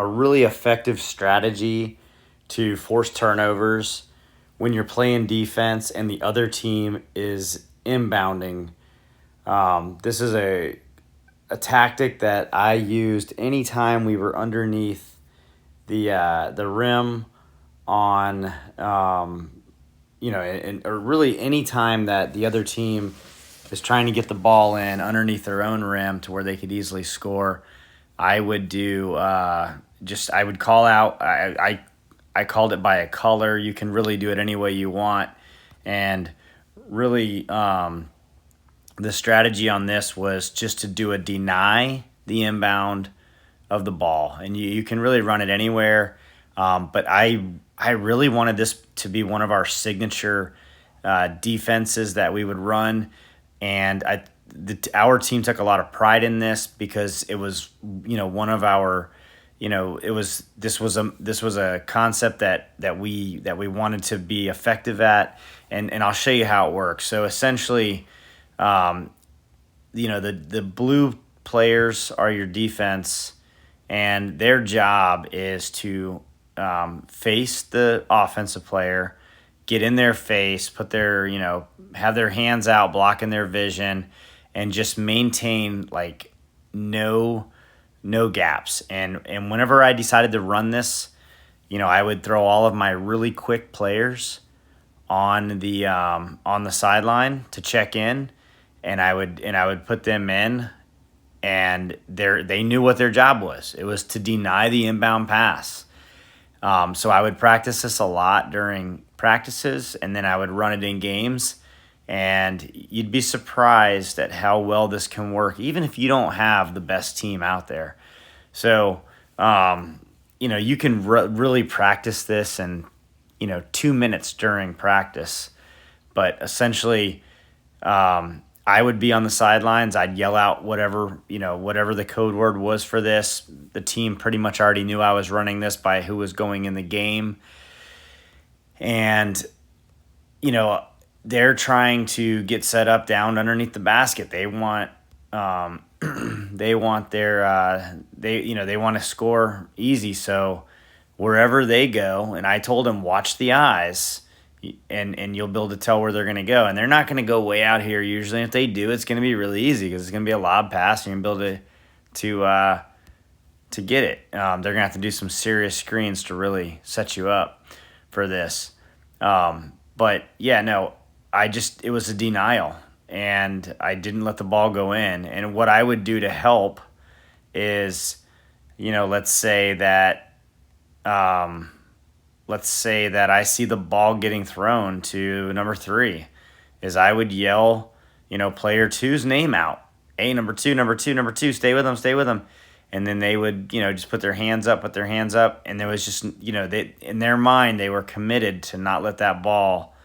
a really effective strategy to force turnovers when you're playing defense and the other team is inbounding. This is a tactic that I used anytime we were underneath the rim on or really any time that the other team is trying to get the ball in underneath their own rim to where they could easily score. I would do I would call out. I called it by a color. You can really do it any way you want, and really the strategy on this was just to do a deny the inbound of the ball, and you can really run it anywhere. But I really wanted this to be one of our signature defenses that we would run, and our team took a lot of pride in this because it was one of our this was a concept that we wanted to be effective at, and I'll show you how it works. So essentially, the blue players are your defense, and their job is to face the offensive player, get in their face, put their have their hands out blocking their vision, and just maintain like no gaps. And whenever I decided to run this, I would throw all of my really quick players on the sideline to check in, and I would put them in, and they knew what their job was. It was to deny the inbound pass. So I would practice this a lot during practices, and then I would run it in games, and you'd be surprised at how well this can work, even if you don't have the best team out there. So, you can really practice this in, 2 minutes during practice. But essentially, I would be on the sidelines. I'd yell out whatever the code word was for this. The team pretty much already knew I was running this by who was going in the game. And, they're trying to get set up down underneath the basket. They want they want to score easy. So wherever they go, and I told them, watch the eyes, and you'll be able to tell where they're going to go. And they're not going to go way out here usually. If they do, it's going to be really easy because it's going to be a lob pass, and you're going to be able to get it. They're going to have to do some serious screens to really set you up for this. But yeah, no, it was a denial, and I didn't let the ball go in. And what I would do to help is, let's say that I see the ball getting thrown to number 3, is I would yell, player 2's name out. Hey, number 2, stay with them. And then they would, just put their hands up. And there was just, they, in their mind, they were committed to not let that ball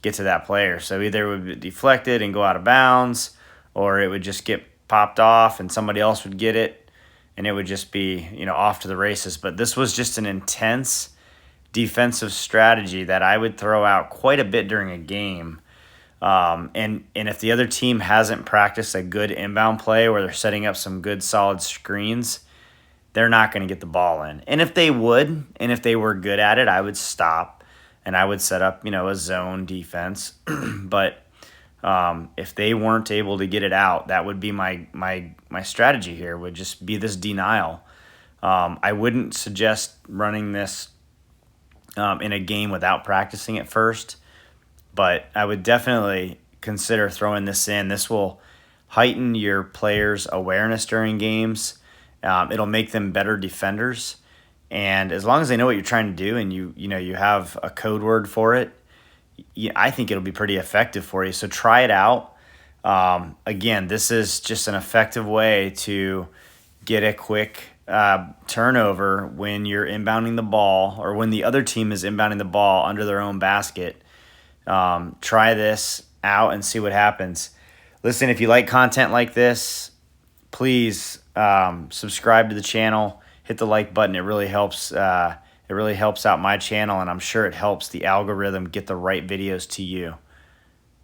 get to that player. So either it would be deflected and go out of bounds, or it would just get popped off and somebody else would get it, and it would just be, off to the races. But this was just an intense defensive strategy that I would throw out quite a bit during a game. And if the other team hasn't practiced a good inbound play where they're setting up some good solid screens, they're not going to get the ball in. And if they were good at it, I would stop and I would set up, a zone defense. But if they weren't able to get it out, that would be my strategy here, would just be this denial. I wouldn't suggest running this in a game without practicing it first, but I would definitely consider throwing this in. This will heighten your players' awareness during games. It'll make them better defenders. And as long as they know what you're trying to do, and you have a code word for it, I think it'll be pretty effective for you. So try it out. Again, this is just an effective way to get a quick turnover when you're inbounding the ball, or when the other team is inbounding the ball under their own basket. Try this out and see what happens. Listen, if you like content like this, please subscribe to the channel. Hit the like button. It really helps. It really helps out my channel, and I'm sure it helps the algorithm get the right videos to you.